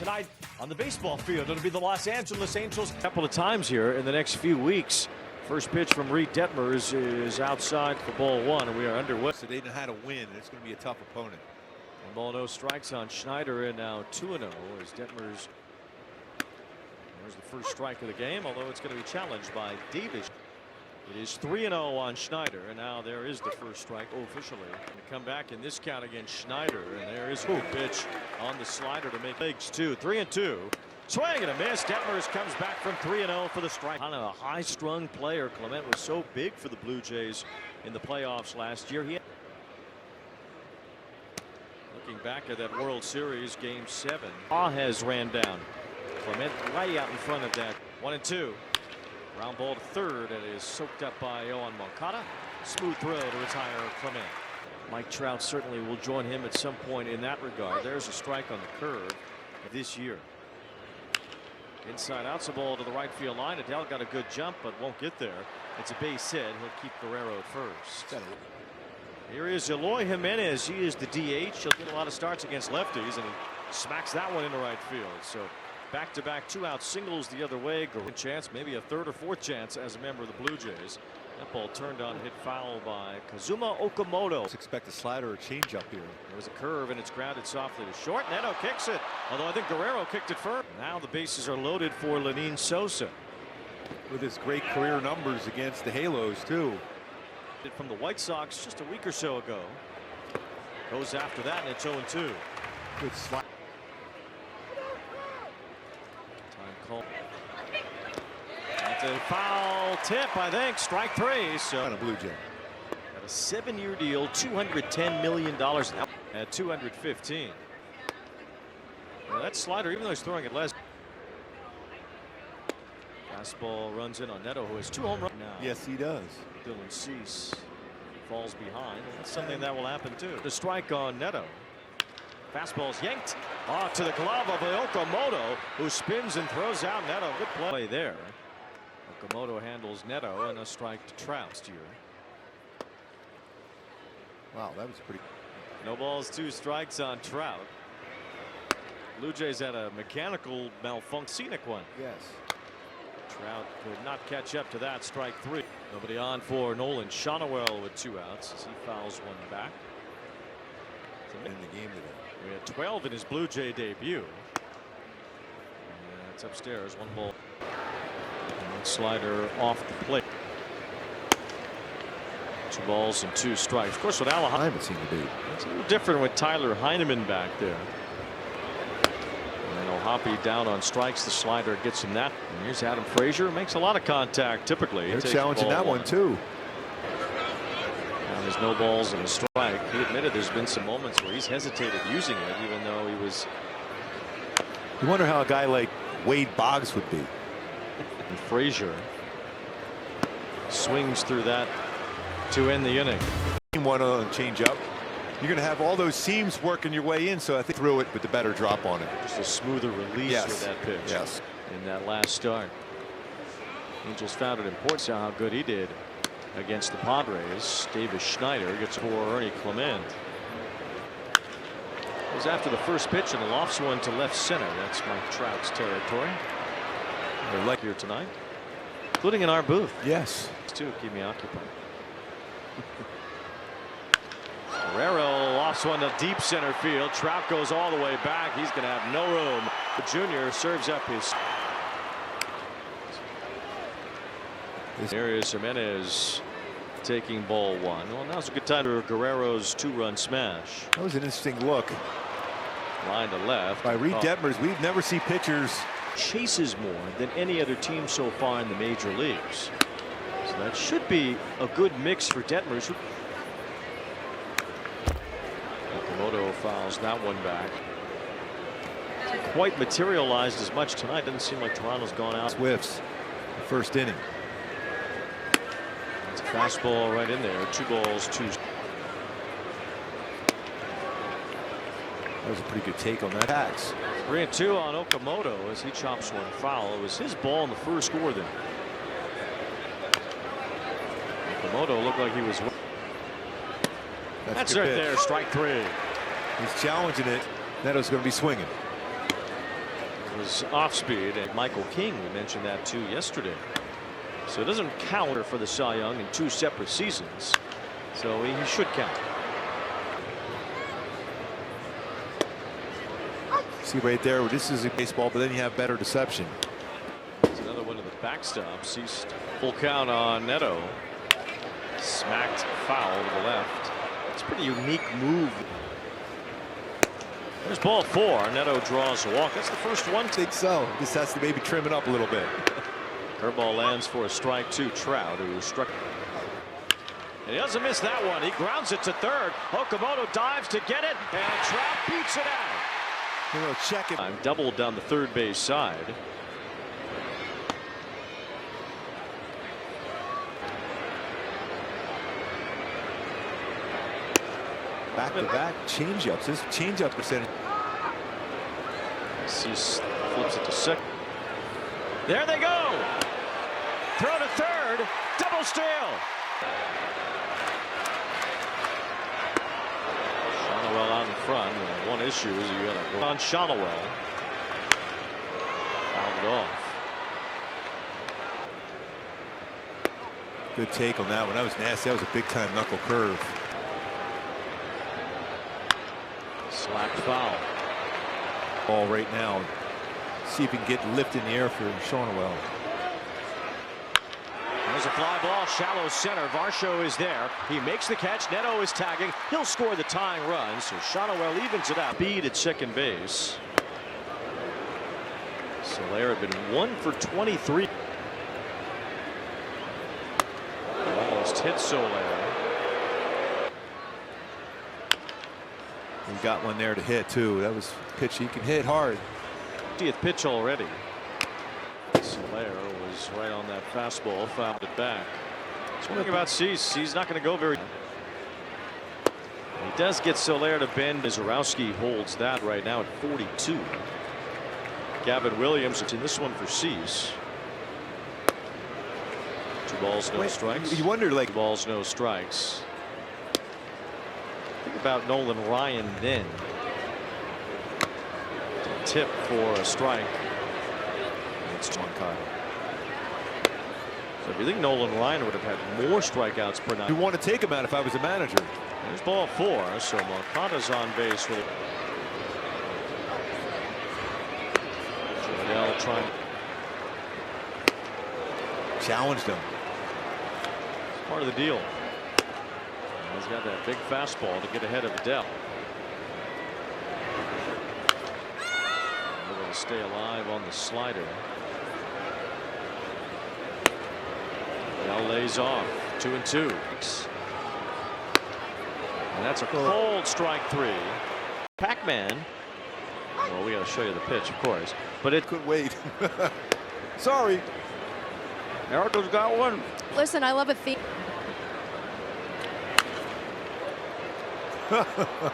tonight on the baseball field. It'll be the Los Angeles Angels a couple of times here in the next few weeks. First pitch from Reed Detmers is outside for ball one, and we are underway. So they know how to win, and it's going to be a tough opponent. And ball no strikes on Schneider, and now 2-0 as Detmers. There's the first strike of the game, although it's going to be challenged by Davis. It is 3-0 on Schneider, and now there is the first strike officially. Going to come back in this count against Schneider, and there is a pitch on the slider to make legs 2. 3-2. Swing and a miss. Detmers comes back from 3-0 for the strike. Kind of a high-strung player. Clement was so big for the Blue Jays in the playoffs last year. Looking back at that World Series Game 7, has ran down. Clement right out in front of that. 1-2. Ground ball to third, and it is soaked up by Yohan Moncada. Smooth throw to retire Clement. Mike Trout certainly will join him at some point in that regard. There's a strike on the curve this year. Inside out's a ball to the right field line. Adele got a good jump, but won't get there. It's a base hit. He'll keep Guerrero at first. Here is Eloy Jimenez. He is the DH. He'll get a lot of starts against lefties, and he smacks that one into right field. So back-to-back two-out singles the other way. Good chance, maybe a third or fourth chance as a member of the Blue Jays. That ball turned on, hit foul by Kazuma Okamoto. Let's expect a slider or change up here. There was a curve, and it's grounded softly to short. Neto kicks it, although I think Guerrero kicked it first. Now the bases are loaded for Lenin Sosa. With his great career numbers against the Halos, too. From the White Sox just a week or so ago. Goes after that, and it's 0-2. Good slide. Call. That's a foul tip, I think. Strike 3. So On a Blue Jay. Got a 7-year deal, $210 million at 215. Well, that slider, even though he's throwing it less. Fastball runs in on Neto, who has 2 home runs now. Yes, he does. Dylan Cease falls behind. That's something that will happen too. The strike on Neto. Fastball's yanked to the glove of Okamoto, who spins and throws out Neto. Good play there. Okamoto handles Neto, and a strike to Trout here. Wow, that was pretty. No balls, 2 strikes on Trout. Blue Jays had a mechanical malfunction, scenic one. Yes. Trout could not catch up to that. Strike 3. Nobody on for Nolan Shonowell with 2 outs as he fouls one back. In the game today. We had 12 in his Blue Jay debut. And it's upstairs. 1 ball. And slider off the plate. 2 balls and 2 strikes. Of course, with Alejandro, I haven't seen the beat. It's a little different with Tyler Heineman back there. And O'Hoppe down on strikes. The slider gets him that. And here's Adam Frazier. Makes a lot of contact typically. They're challenging that one too. There's no balls and a strike. He admitted there's been some moments where he's hesitated using it, even though he was. You wonder how a guy like Wade Boggs would be. And Frazier swings through that to end the inning. One on change up. You're going to have all those seams working your way in, so I think threw it with the better drop on it. Just a smoother release with that pitch. Yes. In that last start. Angels found it important how good he did against the Padres. Davis Schneider gets for Ernie Clement. It was after the first pitch and lofts one to left center. That's Mike Trout's territory. They're like here tonight, including in our booth. Yes. Too keep me occupied. Guerrero lofts one to deep center field. Trout goes all the way back. He's going to have no room. The junior serves up his. There is Jimenez taking ball 1. Well, now's a good time for Guerrero's 2-run smash. That was an interesting look. Line to left. By Reed Detmers. We've never seen pitchers. Chases more than any other team so far in the major leagues. So that should be a good mix for Detmers. Okamoto fouls that one back. Hasn't quite materialized as much tonight. Doesn't seem like Toronto's gone out. Swifts. The first inning. Fastball right in there. 2 balls, 2. That was a pretty good take on that. Tax. 3-2 on Okamoto as he chops one foul. It was his ball in the first score then. Okamoto looked like he was. That's right there. Strike 3. He's challenging it. Neto's going to be swinging. was off speed, and Michael King, we mentioned that too yesterday. So it doesn't count for the Cy Young in 2 separate seasons. So he should count. See right there, this is a baseball, but then you have better deception. There's another one of the backstops. He's full count on Neto. Smacked foul to the left. It's a pretty unique move. There's ball 4. Neto draws a walk. That's the first one. I think so. This has to maybe trim it up a little bit. Curveball lands for a strike to Trout, who struck. And he doesn't miss that one. He grounds it to third. Okamoto dives to get it, and Trout beats it out. Check it. I'm doubled down the third base side. Back-to-back changeups. This changeup percentage. Cease flips it to second. There they go. Throw to third. Double steal. Shonowell out in front. One issue is you got to go on Shonowell. Fouled it off. Good take on that one. That was nasty. That was a big-time knuckle curve. Slapped foul. Ball right now. See if he can get lift in the air for Shonowell. There's a fly ball, shallow center. Varsho is there. He makes the catch. Neto is tagging. He'll score the tying run. So Shonowell evens it out. Beat at second base. Soler had been 1 for 23. Almost hit Soler. He got one there to hit too. That was a pitch he can hit hard. 50th pitch already. Soler was right on that fastball, fouled it back. What's one thing about Cease, he's not going to go very. He does get Soler to bend. Zarowski holds that right now at 42. Gavin Williams in this one for Cease. 2 balls, no strikes. You wonder, like, 2 balls, no strikes. Think about Nolan Ryan then. Tip for a strike. It's John Kyle. So if you think Nolan Ryan would have had more strikeouts per night. You want to take him out if I was a manager. There's ball 4. So Moncada's on base with Jordan trying. Challenged him. It's part of the deal. He's got that big fastball to get ahead of Adele. We're going to stay alive on the slider. Adele lays off. 2-2. And that's a cold strike 3. Pac-Man. Well, we got to show you the pitch, of course, but it couldn't wait. Sorry. Erica's got one. Listen, I love a theme.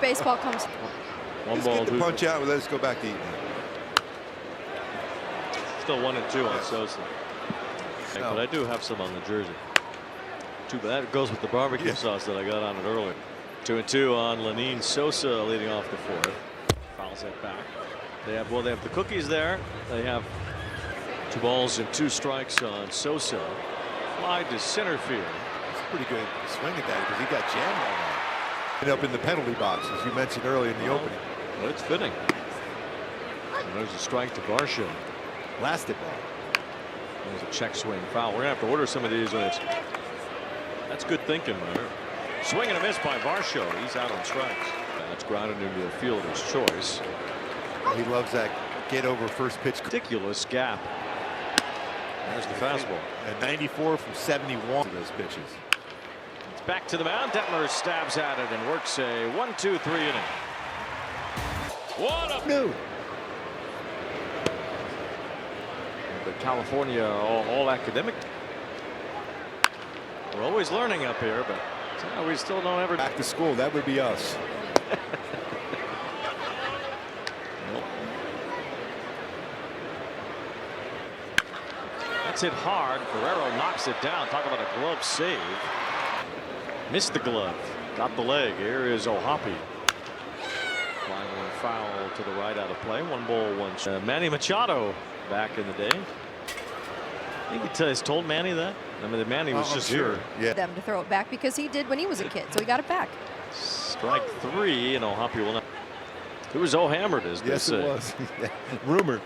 Baseball comes. One Let's ball. get the punch out and let us go back to eating. Still 1-2 on Sosa. No. But I do have some on the jersey. Too bad it goes with the barbecue sauce that I got on it earlier. 2-2 on Lenine. Sosa leading off the 4th. Fouls that back. They have the cookies there. They have 2 balls and 2 strikes on Sosa. Fly to center field. It's a pretty good swing at that because he got jammed on that. Ended up in the penalty box, as you mentioned earlier in the opening. Well, it's fitting. And there's a strike to Varsho. Blasted ball. There's a check swing foul. We're gonna have to order some of these when it's. That's good thinking there. Swing and a miss by Varsho. He's out on strikes. That's grounded into a fielder's choice. He loves that get over first pitch. Ridiculous gap. There's the fastball. And 94 from 71 of those pitches. It's back to the mound. Detmer stabs at it and works a 1-2-3 inning. What a No. The California all academic. We're always learning up here, but we still don't ever. Back to school, that would be us. That's hit hard. Guerrero knocks it down. Talk about a glove save. Missed the glove. Got the leg. Here is Ohapi. Flying one foul to the right out of play. 1 ball, 1. Manny Machado back in the day. I think he told Manny that. I mean, Manny was just here. Yeah. Them to throw it back because he did when he was a kid, so he got it back. Strike 3, and O'Hoppy will not. It was O-hammered, as they say. Yes, it was. Rumor.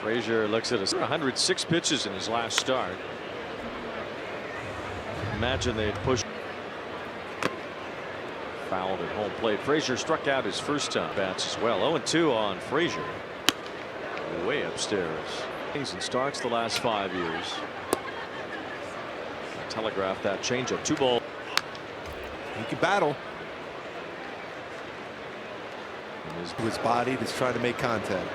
Frazier looks at us. 106 pitches in his last start. Imagine they'd pushed. Fouled at home plate. Frazier struck out his first time bats as well. 0-2 on Frazier. Way upstairs. And starts the last 5 years. Telegraph that changeup. 2 ball. He can battle. His body that's trying to make contact.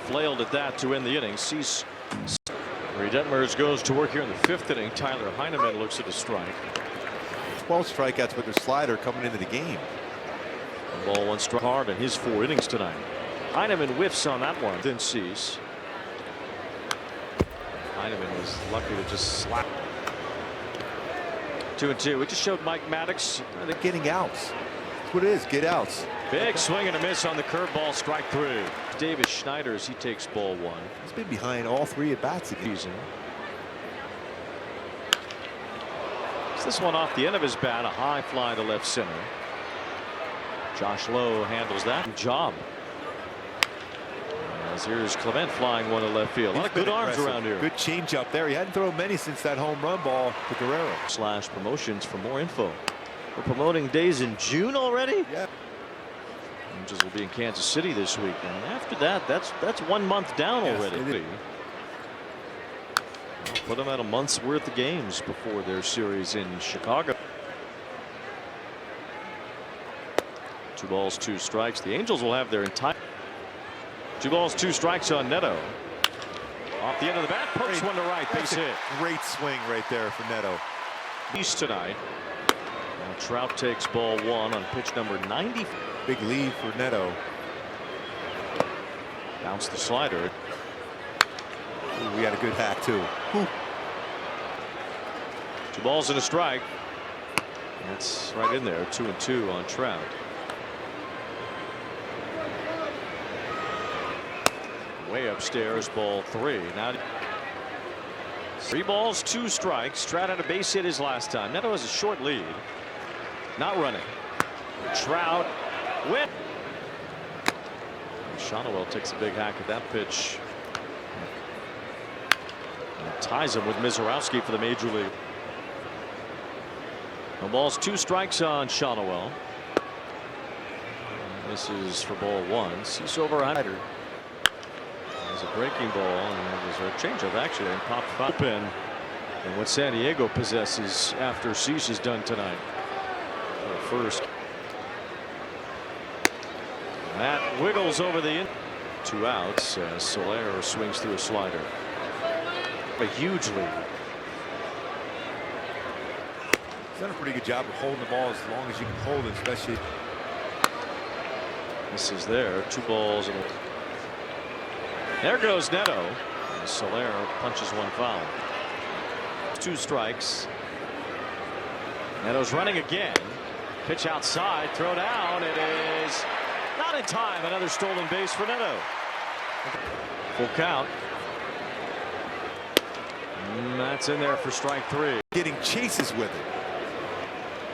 Flailed at that to end the inning. Cease. Detmers goes to work here in the 5th inning. Tyler Heineman looks at a strike. 12 strikeouts with their slider coming into the game. 1 ball, 1 strike hard in his 4 innings tonight. Heineman whiffs on that one. Then Cease. Heineman was lucky to just slap. 2-2. We just showed Mike Maddox. They're getting outs. That's what it is. Get outs. Big swing and a miss on the curveball. Strike 3. Davis Schneider as he takes ball 1. He's been behind all 3 at bats again. This one off the end of his bat, a high fly to left center. Josh Lowe handles that job. As here's Clement flying one to left field. A lot of good arms around here. Good change up there. He hadn't thrown many since that home run ball to Guerrero. / promotions for more info. We're promoting days in June already. Yeah. Angels will be in Kansas City this week, and after that, that's 1 month down already. Put them at a month's worth of games before their series in Chicago. 2 balls, 2 strikes. The Angels will have their entire 2 balls, 2 strikes on Neto. Off the end of the bat, pokes one to right, base hit. Great swing right there for Neto. East tonight. Now Trout takes ball 1 on pitch number 90. Big lead for Neto. Bounce the slider. Ooh, we got a good hack too. Ooh. 2 balls and a strike. That's right in there. 2-2 on Trout. Way upstairs, ball 3. Now 3 balls, 2 strikes. Trout had a base hit his last time. Neto has a short lead. Not running. Trout win. Shonowell takes a big hack at that pitch. And ties him with Mizorowski for the major league. 1 balls, 2 strikes on Shonowell. This is for ball 1. Cease over 100. There's a breaking ball, and there's a changeup actually, and popped open. And what San Diego possesses after Cease is done tonight. First. That wiggles over the 2 outs as Soler swings through a slider. A huge lead. He's done a pretty good job of holding the ball as long as you can hold it, especially. This is there. 2 balls. And there goes Neto. And Soler punches 1 foul. 2 strikes. Neto's running again. Pitch outside, throw down. It is not in time. Another stolen base for Neto. Full count. That's in there for strike 3. Getting chases with it.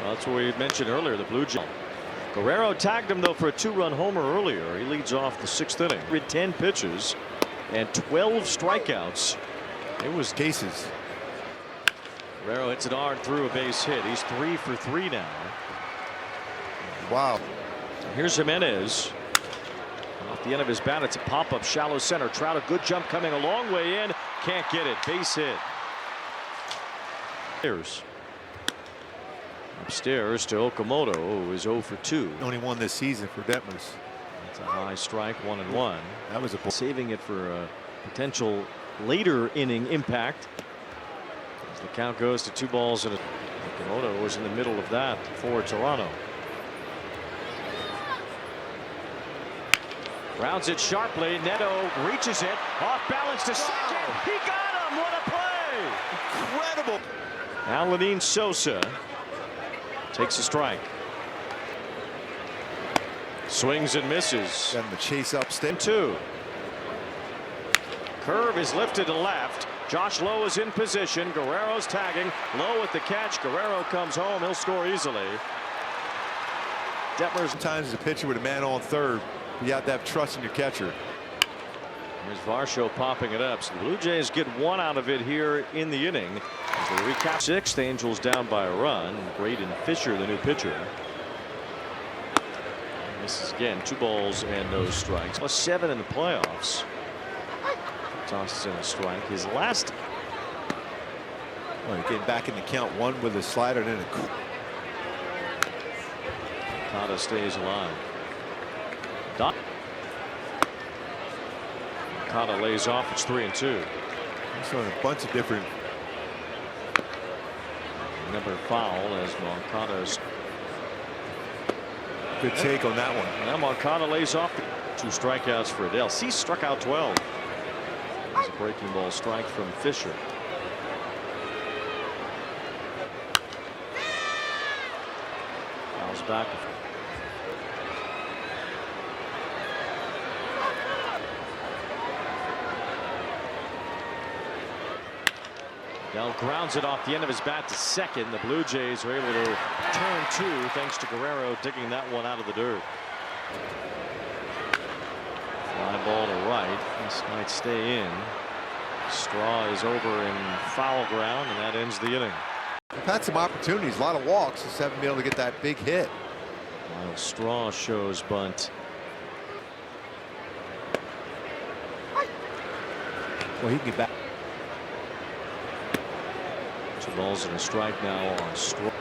Well, that's what we mentioned earlier, the Blue Jays. Guerrero tagged him though for a 2-run homer earlier. He leads off the 6th inning with 10 pitches and 12 strikeouts. It was cases. Guerrero hits it hard through a base hit. He's 3 for 3 now. Wow. Here's Jimenez. Off the end of his bat, it's a pop-up shallow center. Trout, a good jump coming a long way in. Can't get it. Base hit. Upstairs to Okamoto, who is 0 for 2. Only 1 this season for Detmers. It's a high strike, 1-1. That was a saving it for a potential later inning impact. As the count goes to 2 balls and a. Okamoto was in the middle of that for Toronto. Rounds it sharply. Neto reaches it off balance to second. He got him. What a play! Incredible. Aladin Sosa takes a strike. Swings and misses. Got him to chase up step 2. Curve is lifted to left. Josh Lowe is in position. Guerrero's tagging. Lowe with the catch. Guerrero comes home. He'll score easily. Detmers. Sometimes as a pitcher with a man on third, you have to have trust in your catcher. Here's Varsho popping it up. So the Blue Jays get one out of it here in the inning. As they recap 6th, Angels down by a run. Braden Fisher, the new pitcher. This is again 2 balls and no strikes. +7 in the playoffs. Tosses in a strike. His last. Well, getting back in the count, 1 with a slider and then a. Okada stays alive. Okada lays off. It's 3-2. He's on a bunch of different. Another foul as Okada's. Good take on that one. Now Okada lays off. 2 strikeouts for Adele. Cease struck out 12. It's a breaking ball strike from Fisher. Fouls back. Dell grounds it off the end of his bat to second. The Blue Jays are able to turn 2 thanks to Guerrero digging that one out of the dirt. Fly ball to right. This might stay in. Straw is over in foul ground, and that ends the inning. We've had some opportunities, a lot of walks, just haven't been able to get that big hit. While Straw shows bunt. Well, he can get back. 2 balls and a strike now on Straw.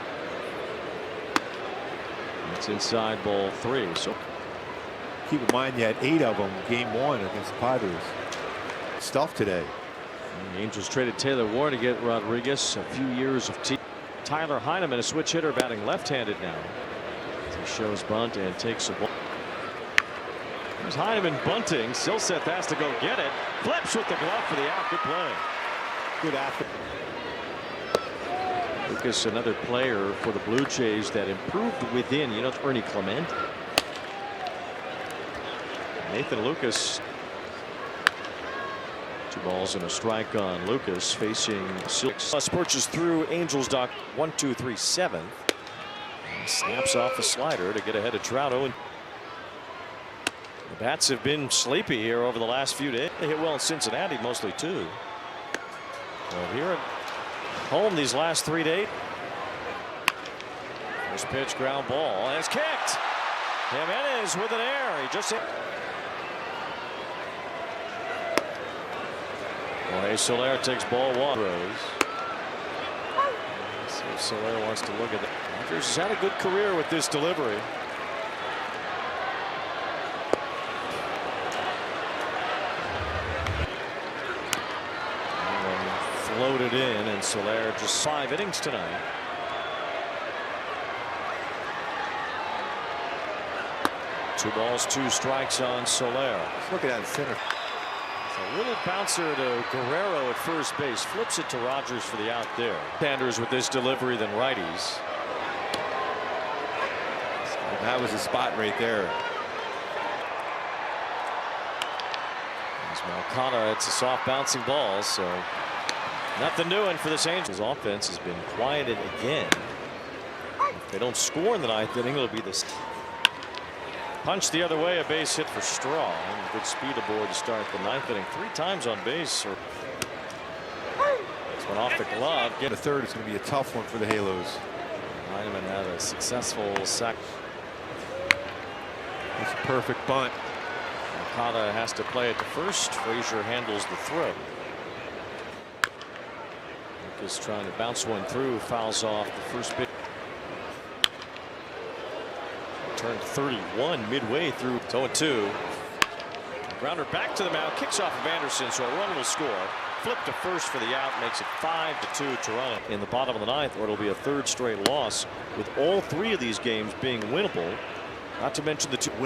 It's inside ball 3. So Keep in mind you had 8 of them game 1 against the Padres. Stuff today. the Angels traded Taylor Ward to get Rodriguez. A few years of Tyler Heineman, a switch hitter, batting left-handed now. He shows bunt and takes a ball. There's Heineman bunting. Silseth has to go get it. Flips with the glove for the out. Good play. Good athlete. Lucas, another player for the Blue Jays that improved within. You know, it's Ernie Clement. Nathan Lucas. 2 balls and a strike on Lucas facing Silks. Purchase through Angels dock 1-2-3-7. Snaps off a slider to get ahead of Trouto. And the bats have been sleepy here over the last few days. They hit well in Cincinnati, mostly too. Well, here at home these last 3 days. First pitch, ground ball, and it's kicked. Jimenez with an error. He just hit. Jorge Soler takes ball 1. So Soler wants to look at that. Rodgers has had a good career with this delivery. Floated in, and Soler just 5 innings tonight. Two balls, 2 strikes on Soler. Looking at the center. A little bouncer to Guerrero at first base. Flips it to Rodgers for the out there. Sanders with this delivery than righties. That was a spot right there. There's Malcana. It's a soft bouncing ball, so nothing doing for this Angels offense has been quieted again. If they don't score in the 9th inning, it'll be this. Punch the other way, a base hit for Straw. And good speed aboard to start the 9th inning. 3 times on base. This one off the glove. Get a third. It's going to be a tough one for the Halos. Heineman had a successful sack. It's a perfect bunt. Okada has to play it to first. Frazier handles the throw. Lucas trying to bounce one through. Fouls off the first pitch. Turned 31 midway through. 0-2. Grounder back to the mound. Kicks off of Anderson, so a run will score. Flip to first for the out. Makes it 5-2 Toronto in the bottom of the 9th, or it'll be a 3rd straight loss, with all 3 of these games being winnable. Not to mention the 2 winning.